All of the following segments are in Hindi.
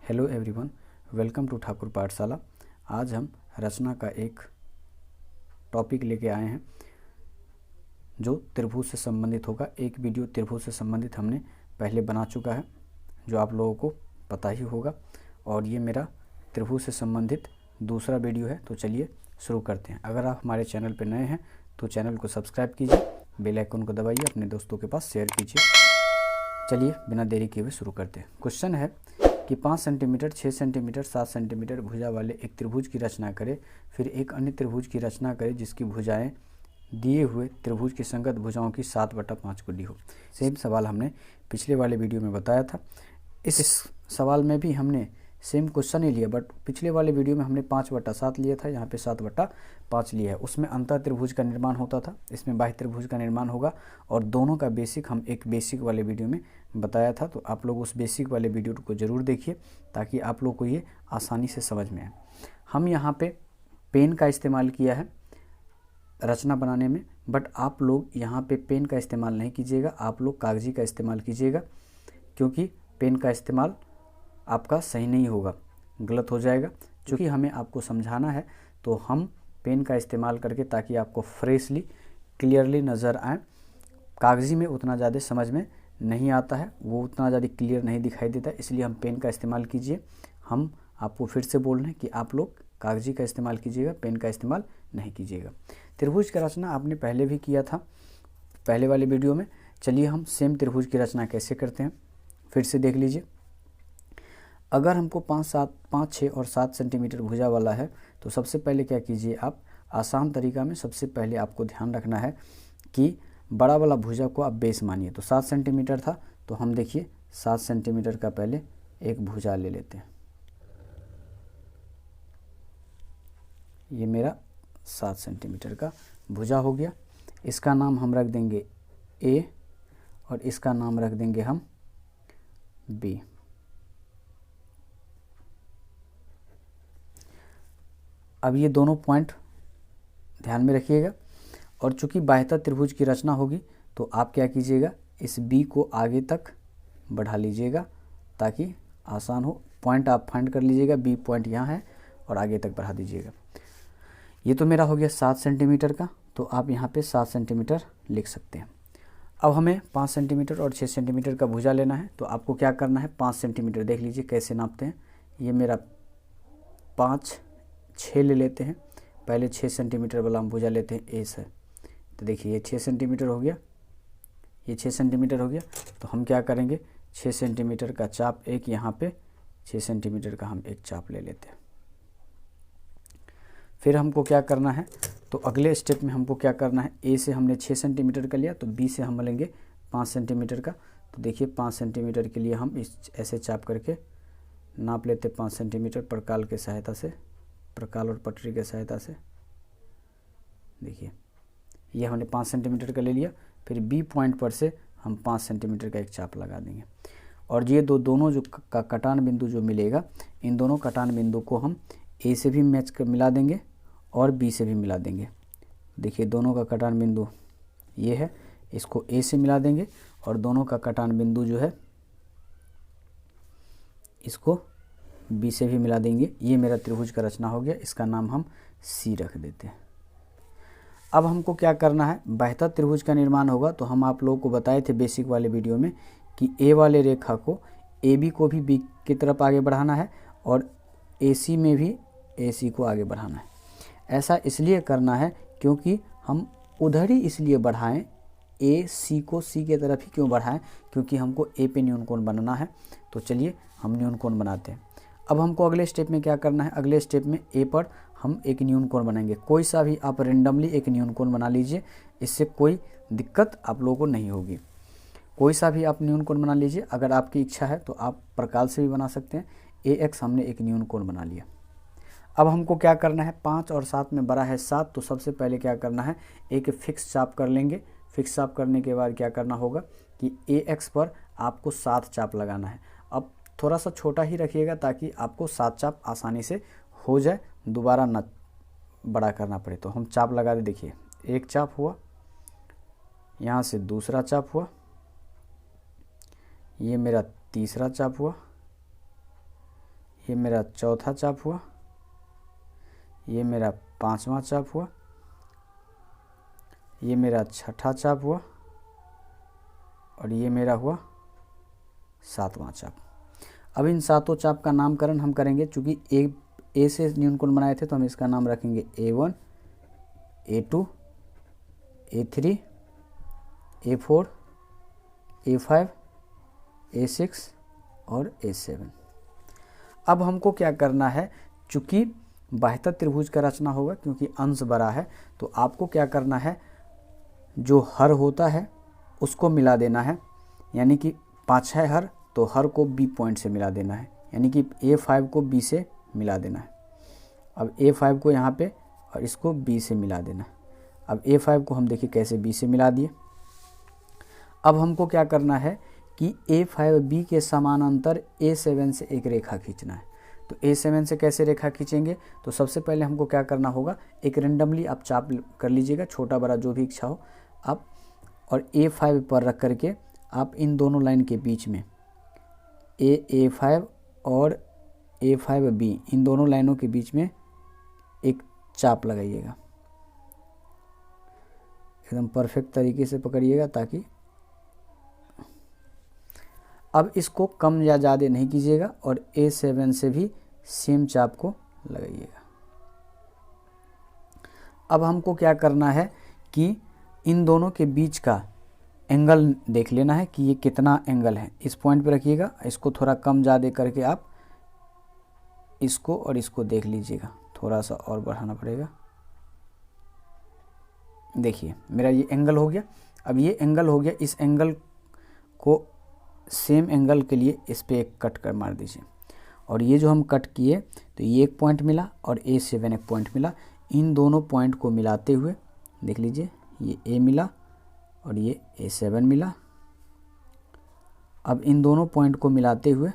Hello everyone, welcome to Thakur Pathshala. आज हम रचना का एक टॉपिक लेके आए हैं जो त्रिभुज से संबंधित होगा। एक वीडियो त्रिभुज से संबंधित हमने पहले बना चुका है जो आप लोगों को पता ही होगा, और ये मेरा त्रिभुज से संबंधित दूसरा वीडियो है। तो चलिए शुरू करते हैं। अगर आप हमारे चैनल पर नए हैं तो चैनल को सब्सक्राइब कीजिए, बेल आइकन को दबाइए, अपने दोस्तों के पास शेयर कीजिए। चलिए बिना देरी किए हुए शुरू करते हैं। क्वेश्चन है कि 5 सेंटीमीटर, 6 सेंटीमीटर, 7 सेंटीमीटर भुजा वाले एक त्रिभुज की रचना करें। फिर एक अन्य त्रिभुज की रचना करें जिसकी भुजाएं दिए हुए त्रिभुज की संगत भुजाओं की 7/5 गुनी हो। सेम सवाल हमने पिछले वाले वीडियो में बताया था। इस सवाल में भी हमने सेम क्वेश्चन ही लिया, बट पिछले वाले वीडियो में हमने 5/7 लिया था, यहाँ पे 7/5 लिया है। उसमें अंतर त्रिभुज का निर्माण होता था, इसमें बाह्य त्रिभुज का निर्माण होगा, और दोनों का बेसिक हम एक बेसिक वाले वीडियो में बताया था। तो आप लोग उस बेसिक वाले वीडियो को ज़रूर देखिए ताकि आप लोग को ये आसानी से समझ में आए। हम यहाँ पे पेन का इस्तेमाल किया है रचना बनाने में, बट आप लोग यहाँ पे पेन का इस्तेमाल नहीं कीजिएगा, आप लोग कागजी का इस्तेमाल कीजिएगा, क्योंकि पेन का इस्तेमाल आपका सही नहीं होगा, गलत हो जाएगा। क्योंकि हमें आपको समझाना है तो हम पेन का इस्तेमाल करके, ताकि आपको फ्रेशली क्लियरली नज़र आए। कागज़ी में उतना ज़्यादा समझ में नहीं आता है, वो उतना ज़्यादा क्लियर नहीं दिखाई देता, इसलिए हम पेन का इस्तेमाल कीजिए। हम आपको फिर से बोल रहे हैं कि आप लोग कागजी का इस्तेमाल कीजिएगा, पेन का इस्तेमाल नहीं कीजिएगा। त्रिभुज का रचना आपने पहले भी किया था पहले वाले वीडियो में। चलिए हम सेम त्रिभुज की रचना कैसे करते हैं फिर से देख लीजिए। अगर हमको 5, 6 और 7 सेंटीमीटर भुजा वाला है तो सबसे पहले क्या कीजिए आप, आसान तरीका में सबसे पहले आपको ध्यान रखना है कि बड़ा वाला भुजा को आप बेस मानिए। तो 7 सेंटीमीटर था, तो हम देखिए 7 सेंटीमीटर का पहले एक भुजा ले लेते हैं। ये मेरा 7 सेंटीमीटर का भुजा हो गया। इसका नाम हम रख देंगे ए और इसका नाम रख देंगे हम बी। अब ये दोनों पॉइंट ध्यान में रखिएगा, और चूंकि बाह्यतः त्रिभुज की रचना होगी तो आप क्या कीजिएगा, इस बी को आगे तक बढ़ा लीजिएगा ताकि आसान हो। पॉइंट आप फाइंड कर लीजिएगा, बी पॉइंट यहाँ है, और आगे तक बढ़ा दीजिएगा। ये तो मेरा हो गया 7 सेंटीमीटर का, तो आप यहाँ पे 7 सेंटीमीटर लिख सकते हैं। अब हमें 5 सेंटीमीटर और 6 सेंटीमीटर का भुजा लेना है, तो आपको क्या करना है, 5 सेंटीमीटर देख लीजिए कैसे नापते हैं। ये मेरा 5, 6 ले लेते हैं। पहले 6 सेंटीमीटर वाला हम भुजा लेते हैं ए से। तो देखिए ये 6 सेंटीमीटर हो गया, ये 6 सेंटीमीटर हो गया। तो हम क्या करेंगे, 6 सेंटीमीटर का चाप एक यहाँ पे, 6 सेंटीमीटर का हम एक चाप ले लेते हैं। फिर हमको क्या करना है, तो अगले स्टेप में हमको क्या करना है, ए से हमने 6 सेंटीमीटर का लिया, तो बी से हम लेंगे 5 सेंटीमीटर का। तो देखिए 5 सेंटीमीटर के लिए हम इस ऐसे चाप करके नाप लेते 5 सेंटीमीटर प्रकाल के सहायता से, प्रकाल और पटरी के सहायता से। देखिए ये हमने 5 सेंटीमीटर का ले लिया। फिर बी पॉइंट पर से हम 5 सेंटीमीटर का एक चाप लगा देंगे, और ये दोनों जो कटान बिंदु जो मिलेगा, इन दोनों कटान बिंदु को हम ए से भी मैच कर मिला देंगे और बी से भी मिला देंगे। देखिए दोनों का कटान बिंदु ये है, इसको ए से मिला देंगे, और दोनों का कटान बिंदु जो है इसको बी से भी मिला देंगे। ये मेरा त्रिभुज का रचना हो गया, इसका नाम हम सी रख देते हैं। अब हमको क्या करना है, बाह्यतः त्रिभुज का निर्माण होगा, तो हम आप लोगों को बताए थे बेसिक वाले वीडियो में कि ए वाले रेखा को, ए बी को भी बी की तरफ आगे बढ़ाना है, और ए सी में भी ए सी को आगे बढ़ाना है। ऐसा इसलिए करना है क्योंकि हम उधर ही इसलिए बढ़ाएं, ए सी को सी की तरफ ही क्यों बढ़ाएं, क्योंकि हमको ए पे न्यून कोण बनाना है। तो चलिए हम न्यून कोण बनाते हैं। अब हमको अगले स्टेप में क्या करना है, अगले स्टेप में ए पर हम एक न्यून कोण बनाएंगे। कोई सा भी आप रेंडमली एक न्यून कोण बना लीजिए, इससे कोई दिक्कत आप लोगों को नहीं होगी। कोई सा भी आप न्यून कोण बना लीजिए, अगर आपकी इच्छा है तो आप प्रकाल से भी बना सकते हैं। ए एक्स हमने एक न्यून कोण बना लिया। अब हमको क्या करना है, 5 और 7 में बड़ा है 7, तो सबसे पहले क्या करना है, एक फिक्स चाप कर लेंगे। फिक्स चाप करने के बाद क्या करना होगा कि ए एक्स पर आपको 7 चाप लगाना है। अब थोड़ा सा छोटा ही रखिएगा ताकि आपको 7 चाप आसानी से हो जाए, दोबारा न बड़ा करना पड़े। तो हम चाप लगा दे, देखिए एक चाप हुआ, यहाँ से दूसरा चाप हुआ, ये मेरा तीसरा चाप हुआ, ये मेरा चौथा चाप हुआ, ये मेरा पांचवा चाप हुआ, ये मेरा छठा चाप हुआ और ये मेरा हुआ सातवां चाप। अब इन सातों चाप का नामकरण हम करेंगे, चूँकि ए से न्यूनकोण बनाए थे तो हम इसका नाम रखेंगे A1, A2, A3, A4, A5, A6 और A7। अब हमको क्या करना है, चूँकि बाह्यतः त्रिभुज का रचना होगा, क्योंकि अंश बड़ा है, तो आपको क्या करना है, जो हर होता है उसको मिला देना है। यानी कि 5 है हर, तो हर को B पॉइंट से मिला देना है, यानी कि A5 को B से मिला देना है। अब A5 को यहाँ पे और इसको B से मिला देना है। अब A5 को हम देखिए कैसे B से मिला दिए। अब हमको क्या करना है कि A5B के समानांतर A7 से एक रेखा खींचना है। तो A7 से कैसे रेखा खींचेंगे, तो सबसे पहले हमको क्या करना होगा, एक रेंडमली आप चाप कर लीजिएगा, छोटा बड़ा जो भी इच्छा हो आप, और A5 पर रख करके आप इन दोनों लाइन के बीच में A5 और A5B इन दोनों लाइनों के बीच में एक चाप लगाइएगा। एकदम परफेक्ट तरीके से पकड़िएगा, ताकि अब इसको कम या ज़्यादा नहीं कीजिएगा और A7 से भी सेम चाप को लगाइएगा। अब हमको क्या करना है कि इन दोनों के बीच का एंगल देख लेना है कि ये कितना एंगल है। इस पॉइंट पे रखिएगा, इसको थोड़ा कम ज़्यादा करके आप इसको और इसको देख लीजिएगा, थोड़ा सा और बढ़ाना पड़ेगा। देखिए मेरा ये एंगल हो गया। अब ये एंगल हो गया, इस एंगल को सेम एंगल के लिए इस पे एक कट कर मार दीजिए। और ये जो हम कट किए तो ये एक पॉइंट मिला और A7 एक पॉइंट मिला। इन दोनों पॉइंट को मिलाते हुए देख लीजिए, ये A मिला और ये A7 मिला। अब इन दोनों पॉइंट को मिलाते हुए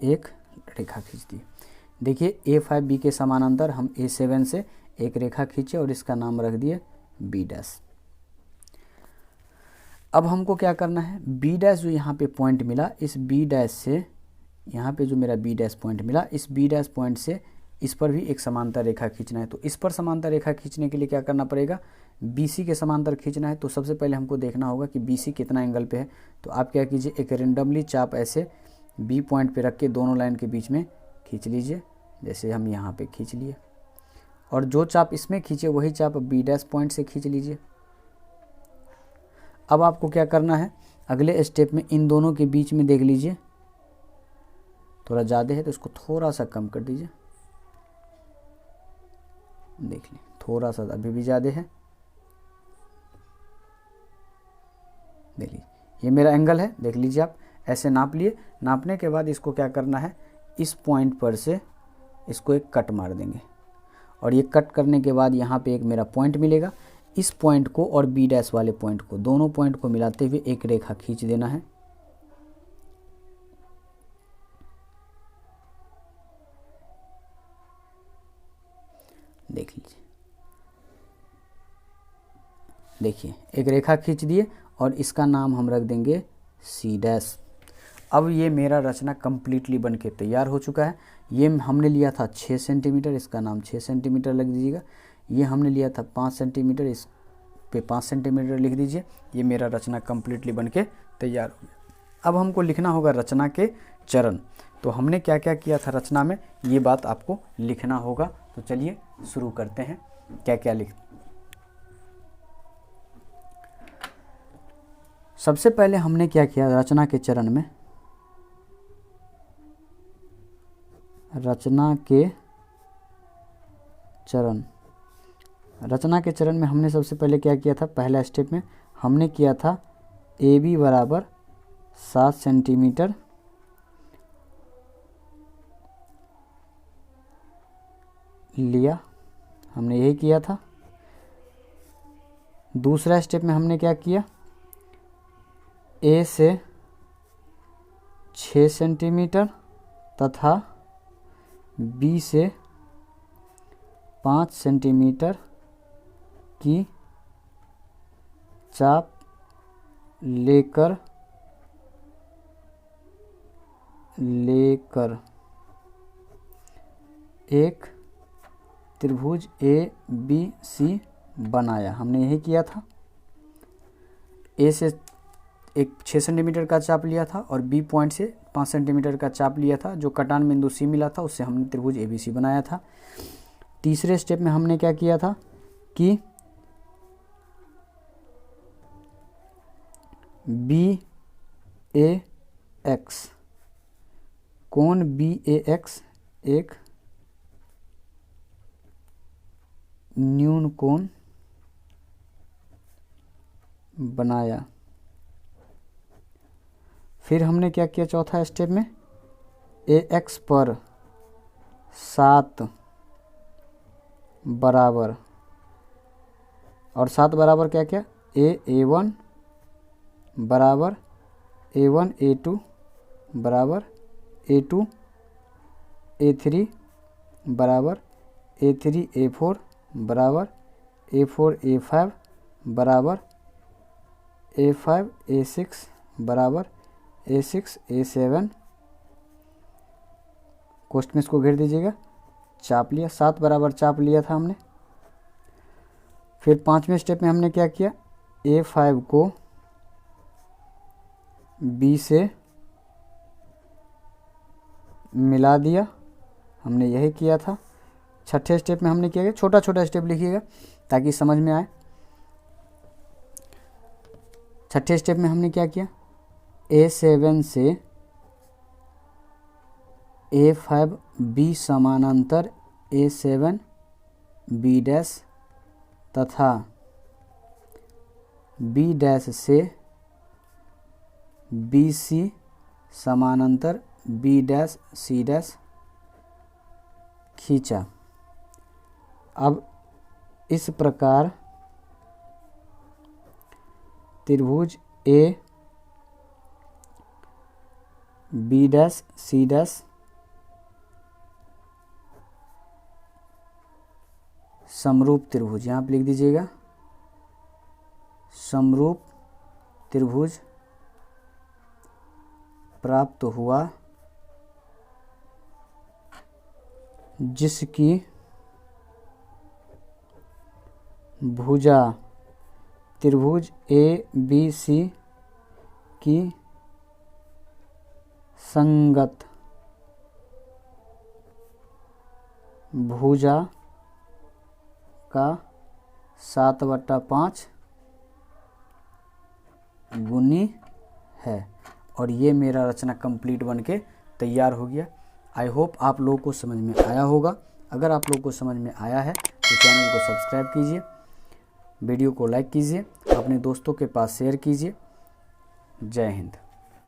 एक रेखा खींच दी। देखिए A5B के समानांतर हम A7 से एक रेखा खींचे और इसका नाम रख दिए B डैश। अब हमको क्या करना है, B डैश जो यहाँ पे पॉइंट मिला, इस B डैश से यहाँ पे जो मेरा B डैश पॉइंट मिला, इस B डैश पॉइंट से इस पर भी एक समांतर रेखा खींचना है। तो इस पर समांतर रेखा खींचने के लिए क्या करना पड़ेगा, BC के समांतर खींचना है। तो सबसे पहले हमको देखना होगा कि BC कितना एंगल पे है। तो आप क्या कीजिए, एक रेंडमली चाप ऐसे B पॉइंट पे रख के दोनों लाइन के बीच में खींच लीजिए, जैसे हम यहाँ पे खींच लिए। और जो चाप इसमें खींचे वही चाप B डैश पॉइंट से खींच लीजिए। अब आपको क्या करना है, अगले स्टेप में इन दोनों के बीच में देख लीजिए, थोड़ा ज़्यादा है तो इसको थोड़ा सा कम कर दीजिए। देख लीजिए थोड़ा सा अभी भी ज़्यादा है। देख लीजिए ये मेरा एंगल है, देख लीजिए आप ऐसे नाप लिए। नापने के बाद इसको क्या करना है, इस पॉइंट पर से इसको एक कट मार देंगे और ये कट करने के बाद यहाँ पे एक मेरा पॉइंट मिलेगा। इस पॉइंट को और B डैश वाले पॉइंट को, दोनों पॉइंट को मिलाते हुए एक रेखा खींच देना है। देख लीजिए, देखिए एक रेखा खींच दिए और इसका नाम हम रख देंगे C डैश। अब ये मेरा रचना कम्प्लीटली बन के तैयार हो चुका है। ये हमने लिया था 6 सेंटीमीटर, इसका नाम 6 सेंटीमीटर लिख दीजिएगा। ये हमने लिया था 5 सेंटीमीटर, इस पे 5 सेंटीमीटर लिख दीजिए। ये मेरा रचना कम्प्लीटली बन के तैयार हो गया। अब हमको लिखना होगा रचना के चरण। तो हमने क्या क्या किया था रचना में, ये बात आपको लिखना होगा। तो चलिए शुरू करते हैं, क्या क्या लिख। सबसे पहले हमने क्या किया, रचना के चरण में, रचना के चरण में हमने सबसे पहले क्या किया था, पहला स्टेप में हमने किया था AB बराबर 7 सेंटीमीटर लिया, हमने यही किया था। दूसरा स्टेप में हमने क्या किया, A से 6 सेंटीमीटर तथा B से 5 सेंटीमीटर की चाप लेकर एक त्रिभुज ABC बनाया। हमने यही किया था। ए से एक 6 सेंटीमीटर का चाप लिया था और बी पॉइंट से 5 सेंटीमीटर का चाप लिया था। जो कटान बिंदु सी मिला था उससे हमने त्रिभुज ABC बनाया था। तीसरे स्टेप में हमने क्या किया था कि BAX कोण BAX एक न्यून कोण बनाया। फिर हमने क्या किया चौथा स्टेप में, AX पर 7 बराबर और 7 बराबर क्या क्या, A1 बराबर A1 A2 बराबर A2 A3 बराबर A3 A4 बराबर A4 A5 बराबर A5 A6 बराबर A6 A7। क्वेश्चन में इसको घेर दीजिएगा। चाप लिया, 7 बराबर चाप लिया था हमने। फिर पांचवें स्टेप में हमने क्या किया, A5 को B से मिला दिया। हमने यही किया था। छठे स्टेप में हमने किया, छोटा छोटा स्टेप लिखिएगा ताकि समझ में आए। छठे स्टेप में हमने क्या किया, A7 से A5 B समानांतर A7 B डैश तथा B डैश से BC समानांतर B डैश C डैश खींचा। अब इस प्रकार त्रिभुज A B dash C dash समरूप त्रिभुज, यहाँ पे लिख दीजिएगा समरूप त्रिभुज प्राप्त हुआ जिसकी भुजा त्रिभुज ABC की संगत भुजा का 7/5 गुनी है। और ये मेरा रचना कंप्लीट बन के तैयार हो गया। आई होप आप लोगों को समझ में आया होगा। अगर आप लोगों को समझ में आया है तो चैनल को सब्सक्राइब कीजिए, वीडियो को लाइक कीजिए, अपने दोस्तों के पास शेयर कीजिए। जय हिंद।